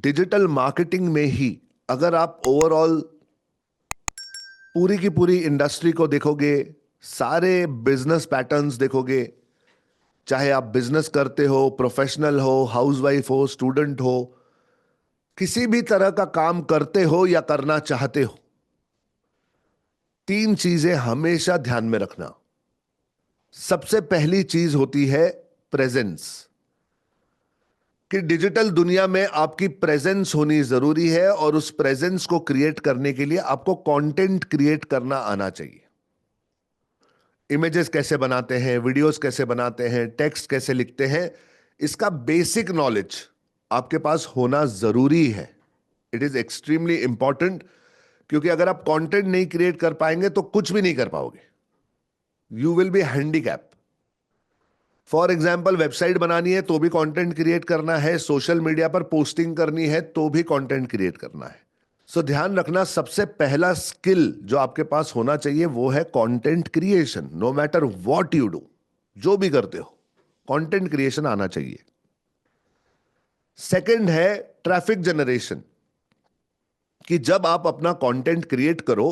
Digital marketing में ही अगर आप ओवरऑल पूरी की पूरी इंडस्ट्री को देखोगे, सारे बिजनेस पैटर्न्स देखोगे, चाहे आप बिजनेस करते हो, प्रोफेशनल हो, हाउसवाइफ हो, स्टूडेंट हो, किसी भी तरह का काम करते हो या करना चाहते हो, तीन चीजें हमेशा ध्यान में रखना। सबसे पहली चीज होती है प्रेजेंस, कि डिजिटल दुनिया में आपकी प्रेजेंस होनी जरूरी है और उस प्रेजेंस को क्रिएट करने के लिए आपको कंटेंट क्रिएट करना आना चाहिए। इमेजेस कैसे बनाते हैं, वीडियोस कैसे बनाते हैं, टेक्स्ट कैसे लिखते हैं, इसका बेसिक नॉलेज आपके पास होना जरूरी है। इट इज एक्सट्रीमली इंपॉर्टेंट, क्योंकि अगर आप कंटेंट नहीं क्रिएट कर पाएंगे तो कुछ भी नहीं कर पाओगे। You will be handicap. For example, website बनानी है तो भी कंटेंट क्रिएट करना है, सोशल मीडिया पर पोस्टिंग करनी है तो भी कंटेंट क्रिएट करना है। सो ध्यान रखना, सबसे पहला स्किल जो आपके पास होना चाहिए वो है content creation. No matter what you do, जो भी करते हो, कंटेंट क्रिएशन आना चाहिए। सेकंड है ट्रैफिक जनरेशन, कि जब आप अपना कंटेंट क्रिएट करो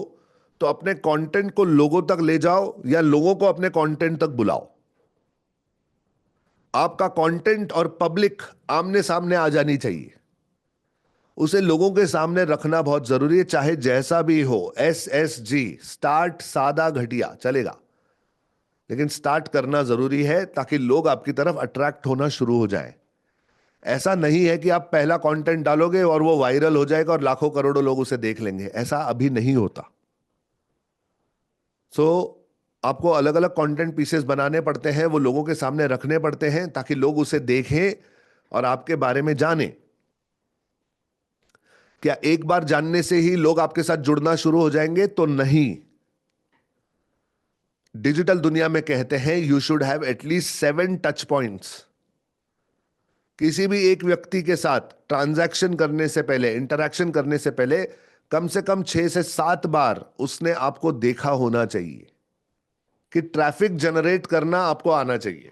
तो अपने कंटेंट को लोगों तक ले जाओ या लोगों को अपने कंटेंट तक बुलाओ। आपका कंटेंट और पब्लिक आमने सामने आ जानी चाहिए, उसे लोगों के सामने रखना बहुत जरूरी है, चाहे जैसा भी हो। SSG, स्टार्ट सादा घटिया चलेगा, लेकिन स्टार्ट करना जरूरी है ताकि लोग आपकी तरफ अट्रैक्ट होना शुरू हो जाएं। ऐसा नहीं है कि आप पहला कंटेंट डालोगे और वो वायरल हो जाएगा और लाखों करोड़ों लोग उसे देख लेंगे, ऐसा अभी नहीं होता। सो आपको अलग अलग कंटेंट पीसेस बनाने पड़ते हैं, वो लोगों के सामने रखने पड़ते हैं ताकि लोग उसे देखें और आपके बारे में जानें। क्या एक बार जानने से ही लोग आपके साथ जुड़ना शुरू हो जाएंगे? तो नहीं। डिजिटल दुनिया में कहते हैं you should have at least 7 touch points. किसी भी एक व्यक्ति के साथ ट्रांजैक्शन करने से पहले, इंटरैक्शन करने से पहले, कम से कम 6 से 7 बार उसने आपको देखा होना चाहिए। कि ट्रैफिक जनरेट करना आपको आना चाहिए,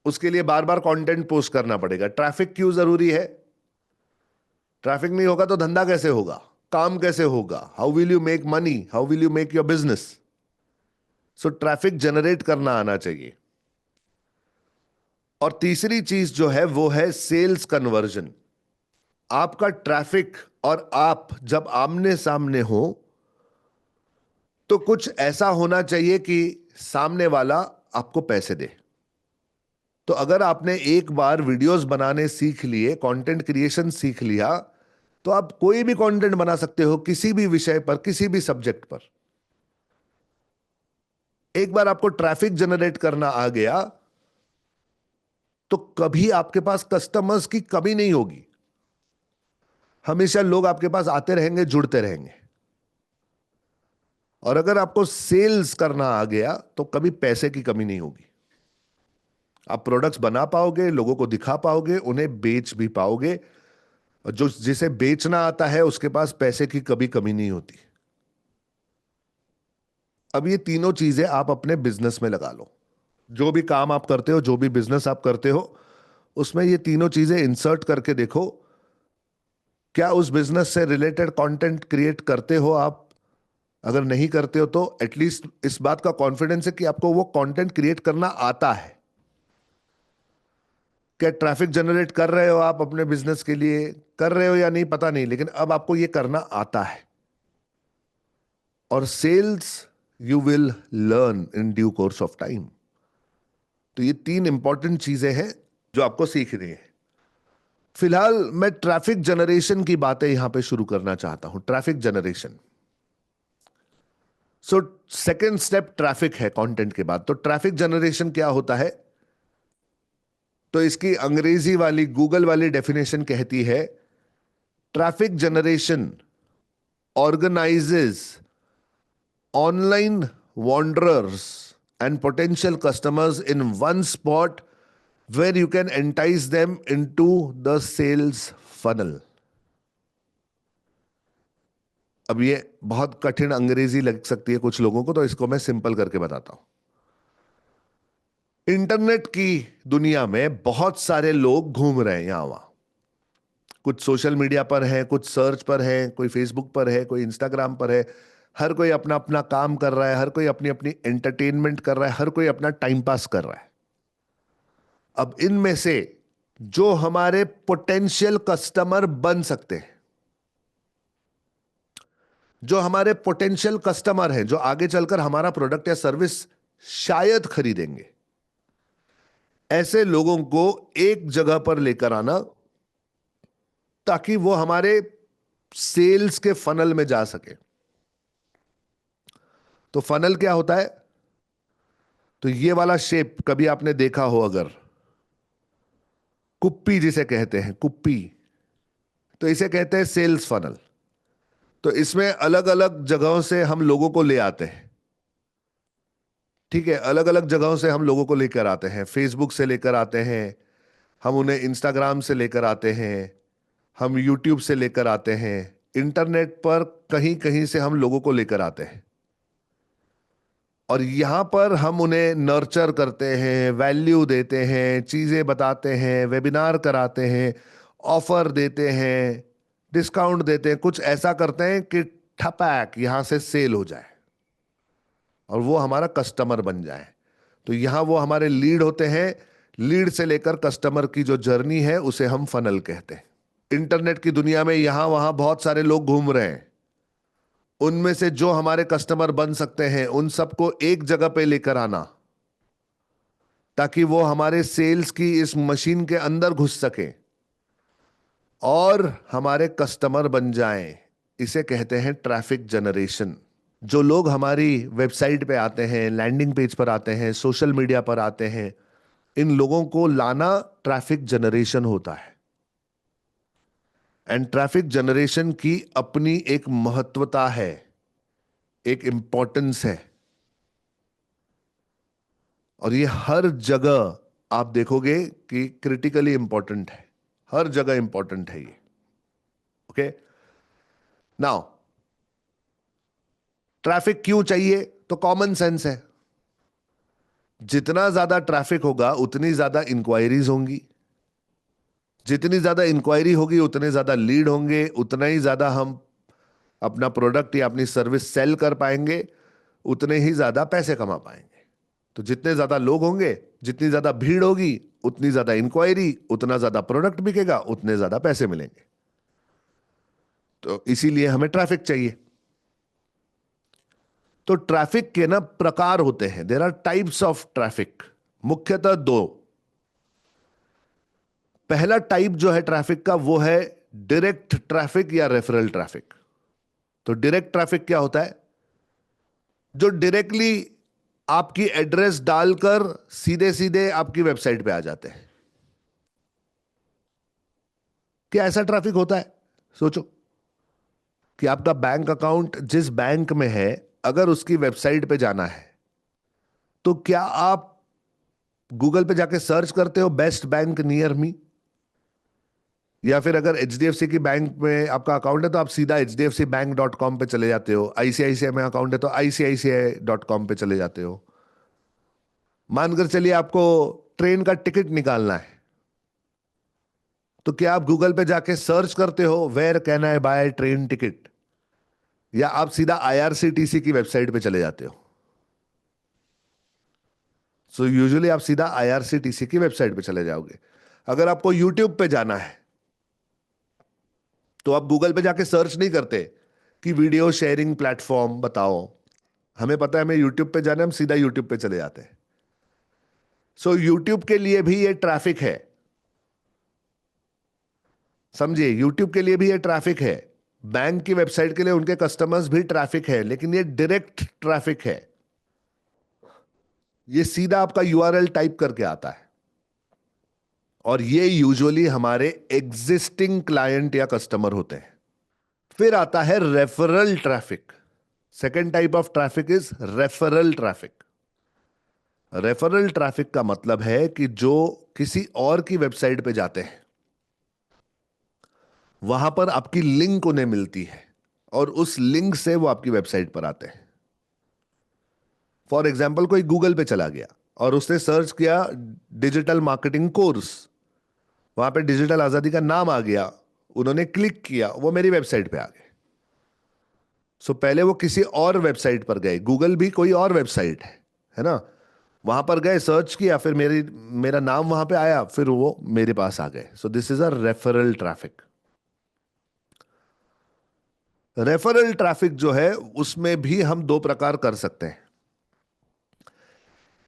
उसके लिए बार बार कंटेंट पोस्ट करना पड़ेगा। ट्रैफिक क्यों जरूरी है? ट्रैफिक नहीं होगा तो धंधा कैसे होगा, काम कैसे होगा? How will you make money, how will you make your business? So traffic generate करना आना चाहिए। और तीसरी चीज जो है वो है सेल्स कन्वर्जन। आपका ट्रैफिक और आप जब आमने सामने हो तो कुछ ऐसा होना चाहिए कि सामने वाला आपको पैसे दे। तो अगर आपने एक बार वीडियोस बनाने सीख लिए, कंटेंट क्रिएशन सीख लिया, तो आप कोई भी कंटेंट बना सकते हो, किसी भी विषय पर, किसी भी सब्जेक्ट पर। एक बार आपको ट्रैफिक जनरेट करना आ गया तो कभी आपके पास कस्टमर्स की कमी नहीं होगी। हमेशा लोग आपके पास आते रहेंगे, जुड़ते रहेंगे। और अगर आपको सेल्स करना आ गया तो कभी पैसे की कमी नहीं होगी। आप प्रोडक्ट्स बना पाओगे, लोगों को दिखा पाओगे, उन्हें बेच भी पाओगे। और जो जिसे बेचना आता है उसके पास पैसे की कभी कमी नहीं होती। अब ये तीनों चीजें आप अपने बिजनेस में लगा लो। जो भी काम आप करते हो, जो भी बिजनेस आप करते हो, उसमें ये तीनों चीजें इंसर्ट करके देखो। क्या उस बिजनेस से रिलेटेड कंटेंट क्रिएट करते हो आप? अगर नहीं करते हो तो एटलीस्ट इस बात का कॉन्फिडेंस है कि आपको वो कंटेंट क्रिएट करना आता है। क्या ट्रैफिक जनरेट कर रहे हो आप अपने बिजनेस के लिए? कर रहे हो या नहीं पता नहीं, लेकिन अब आपको ये करना आता है। और sales you will learn in due course of time. तो ये तीन इंपॉर्टेंट चीजें हैं जो आपको सीखनी है। फिलहाल मैं ट्रैफिक जनरेशन की बातें यहां पे शुरू करना चाहता हूं। Traffic generation, so second step traffic है कंटेंट के बाद। तो ट्रैफिक जनरेशन क्या होता है? तो इसकी अंग्रेजी वाली, गूगल वाली डेफिनेशन कहती है, traffic generation organizes online wanderers and potential customers in one spot where you can entice them into the sales funnel. अब ये बहुत कठिन अंग्रेजी लग सकती है कुछ लोगों को, तो इसको मैं सिंपल करके बताता हूं। इंटरनेट की दुनिया में बहुत सारे लोग घूम रहे हैं यहां वहां, कुछ सोशल मीडिया पर है, कुछ सर्च पर है, कोई फेसबुक पर है, कोई इंस्टाग्राम पर है। हर कोई अपना अपना काम कर रहा है, हर कोई अपनी अपनी एंटरटेनमेंट कर रहा है, हर कोई अपना टाइम पास कर रहा है। अब इनमें से जो हमारे पोटेंशियल कस्टमर बन सकते हैं, जो हमारे पोटेंशियल कस्टमर हैं, जो आगे चलकर हमारा प्रोडक्ट या सर्विस शायद खरीदेंगे, ऐसे लोगों को एक जगह पर लेकर आना ताकि वो हमारे सेल्स के फनल में जा सके। तो फनल क्या होता है? तो ये वाला शेप कभी आपने देखा हो अगर, कुप्पी जिसे कहते हैं, कुप्पी, तो इसे कहते हैं सेल्स फनल। तो इसमें अलग अलग जगहों से हम लोगों को ले आते हैं। ठीक है, अलग अलग जगहों से हम लोगों को लेकर आते हैं। फेसबुक से लेकर आते हैं, हम उन्हें इंस्टाग्राम से लेकर आते हैं, हम यूट्यूब से लेकर आते हैं, इंटरनेट पर कहीं कहीं से हम लोगों को लेकर आते हैं। और यहां पर हम उन्हें नर्चर करते हैं, वैल्यू देते हैं, चीजें बताते हैं, वेबिनार कराते हैं, ऑफर देते हैं, डिस्काउंट देते हैं, कुछ ऐसा करते हैं कि ठपैक यहां से सेल हो जाए और वो हमारा कस्टमर बन जाए। तो यहां वो हमारे लीड होते हैं। लीड से लेकर कस्टमर की जो जर्नी है उसे हम फनल कहते हैं। इंटरनेट की दुनिया में यहां वहां बहुत सारे लोग घूम रहे हैं। उनमें से जो हमारे कस्टमर बन सकते हैं उन सबको एक जगह पे लेकर आना ताकि वो हमारे सेल्स की इस मशीन के अंदर घुस सके और हमारे कस्टमर बन जाएं। इसे कहते हैं ट्रैफिक जनरेशन। जो लोग हमारी वेबसाइट पे आते हैं, लैंडिंग पेज पर आते हैं, सोशल मीडिया पर आते हैं, इन लोगों को लाना ट्रैफिक जनरेशन होता है। एंड ट्रैफिक जनरेशन की अपनी एक महत्वता है, एक इंपॉर्टेंस है। और ये हर जगह आप देखोगे कि क्रिटिकली इंपॉर्टेंट है, हर जगह इंपॉर्टेंट है ये। ओके, नाउ ट्रैफिक क्यों चाहिए? तो कॉमन सेंस है। जितना ज्यादा ट्रैफिक होगा उतनी ज्यादा इंक्वायरीज होंगी, जितनी ज्यादा इंक्वायरी होगी उतने ज्यादा लीड होंगे, उतना ही ज्यादा हम अपना प्रोडक्ट या अपनी सर्विस सेल कर पाएंगे, उतने ही ज्यादा पैसे कमा पाएंगे। तो जितने ज्यादा लोग होंगे, जितनी ज्यादा भीड़ होगी, उतनी ज्यादा इंक्वायरी, उतना ज्यादा प्रोडक्ट बिकेगा, उतने ज्यादा पैसे मिलेंगे। तो इसीलिए हमें ट्रैफिक चाहिए। तो ट्रैफिक के ना प्रकार होते हैं, there are types of traffic, मुख्यतः दो। पहला टाइप जो है ट्रैफिक का वो है डायरेक्ट ट्रैफिक या रेफरल ट्रैफिक। तो डायरेक्ट ट्रैफिक क्या होता है? जो डायरेक्टली आपकी एड्रेस डालकर सीधे सीधे आपकी वेबसाइट पे आ जाते हैं। क्या ऐसा ट्रैफिक होता है? सोचो कि आपका बैंक अकाउंट जिस बैंक में है, अगर उसकी वेबसाइट पे जाना है तो क्या आप गूगल पे जाके सर्च करते हो बेस्ट बैंक नियर मी? या फिर अगर एचडीएफसी की बैंक में आपका अकाउंट है तो आप सीधा hdfcbank.com पे चले जाते हो, आईसीआईसीआई में अकाउंट है तो ICICI.com पे चले जाते हो। मानकर चलिए आपको ट्रेन का टिकट निकालना है तो क्या आप गूगल पे जाके सर्च करते हो where can I buy train ticket, या आप सीधा IRCTC की वेबसाइट पे चले जाते हो? सो यूजुअली आप सीधा IRCTC की वेबसाइट पे चले जाओगे। अगर आपको यूट्यूब पे जाना है तो आप गूगल पे जाके सर्च नहीं करते कि वीडियो शेयरिंग प्लेटफॉर्म बताओ, हमें पता है हमें यूट्यूब पे जाना है, हम सीधा यूट्यूब पे चले जाते हैं। सो यूट्यूब के लिए भी ये ट्रैफिक है, समझिए, यूट्यूब के लिए भी ये ट्रैफिक है। बैंक की वेबसाइट के लिए उनके कस्टमर्स भी ट्रैफिक है, लेकिन ये डायरेक्ट ट्रैफिक है। ये सीधा आपका URL टाइप करके आता है और ये यूजुअली हमारे एग्जिस्टिंग क्लाइंट या कस्टमर होते हैं। फिर आता है referral traffic. Second type of traffic is referral traffic. Referral traffic का मतलब है कि जो किसी और की वेबसाइट पे जाते हैं, वहां पर आपकी लिंक उन्हें मिलती है और उस लिंक से वो आपकी वेबसाइट पर आते हैं। फॉर एग्जाम्पल, कोई गूगल पे चला गया और उसने सर्च किया डिजिटल मार्केटिंग कोर्स, वहां पे डिजिटल आजादी का नाम आ गया, उन्होंने क्लिक किया, वो मेरी वेबसाइट पे आ गए। सो पहले वो किसी और वेबसाइट पर गए, गूगल भी कोई और वेबसाइट है ना, वहां पर गए, सर्च किया, फिर मेरा नाम वहां पे आया, फिर वो मेरे पास आ गए। So this is a referral traffic. Referral traffic जो है उसमें भी हम दो प्रकार कर सकते हैं।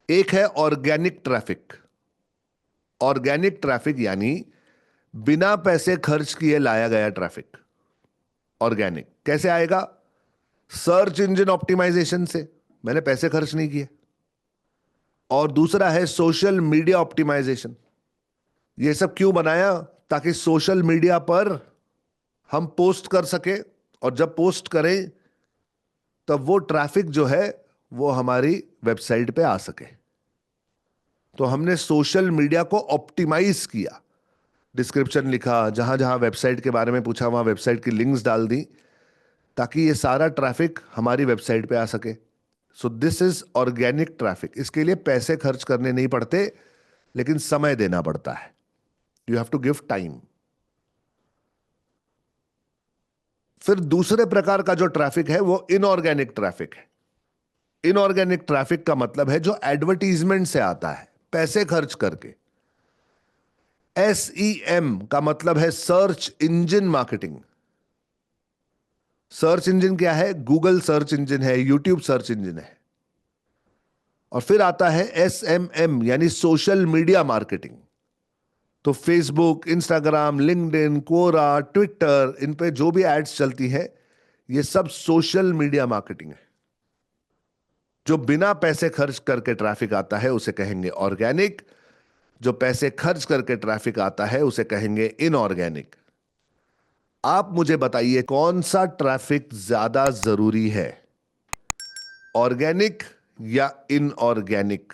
एक है ऑर्गेनिक ट्रैफिक। ऑर्गेनिक ट्रैफिक यानी बिना पैसे खर्च किए लाया गया ट्रैफिक। ऑर्गेनिक कैसे आएगा? सर्च इंजन ऑप्टिमाइजेशन से, मैंने पैसे खर्च नहीं किए। और दूसरा है सोशल मीडिया ऑप्टिमाइजेशन। ये सब क्यों बनाया? ताकि सोशल मीडिया पर हम पोस्ट कर सके, और जब पोस्ट करें तब वो ट्रैफिक जो है वो हमारी वेबसाइट पे आ सके। तो हमने सोशल मीडिया को ऑप्टिमाइज किया, डिस्क्रिप्शन लिखा, जहां जहां वेबसाइट के बारे में पूछा वहां वेबसाइट की लिंक्स डाल दी, ताकि ये सारा ट्रैफिक हमारी वेबसाइट पे आ सके। So this is organic traffic. इसके लिए पैसे खर्च करने नहीं पड़ते, लेकिन समय देना पड़ता है। You have to give time. फिर दूसरे प्रकार का जो ट्रैफिक है वो इनऑर्गेनिक ट्रैफिक है। इनऑर्गेनिक ट्रैफिक का मतलब है जो एडवर्टीजमेंट से आता है, पैसे खर्च करके। SEM का मतलब है search engine marketing. Search engine क्या है? गूगल सर्च इंजन है, यूट्यूब सर्च इंजन है। और फिर आता है SMM यानी सोशल मीडिया मार्केटिंग। तो फेसबुक, इंस्टाग्राम, लिंक्डइन, कोरा, ट्विटर, इन पे जो भी एड्स चलती है ये सब सोशल मीडिया मार्केटिंग है। जो बिना पैसे खर्च करके ट्रैफिक आता है उसे कहेंगे ऑर्गेनिक। जो पैसे खर्च करके ट्रैफिक आता है उसे कहेंगे इनऑर्गेनिक। आप मुझे बताइए कौन सा ट्रैफिक ज्यादा जरूरी है, ऑर्गेनिक या इनऑर्गेनिक?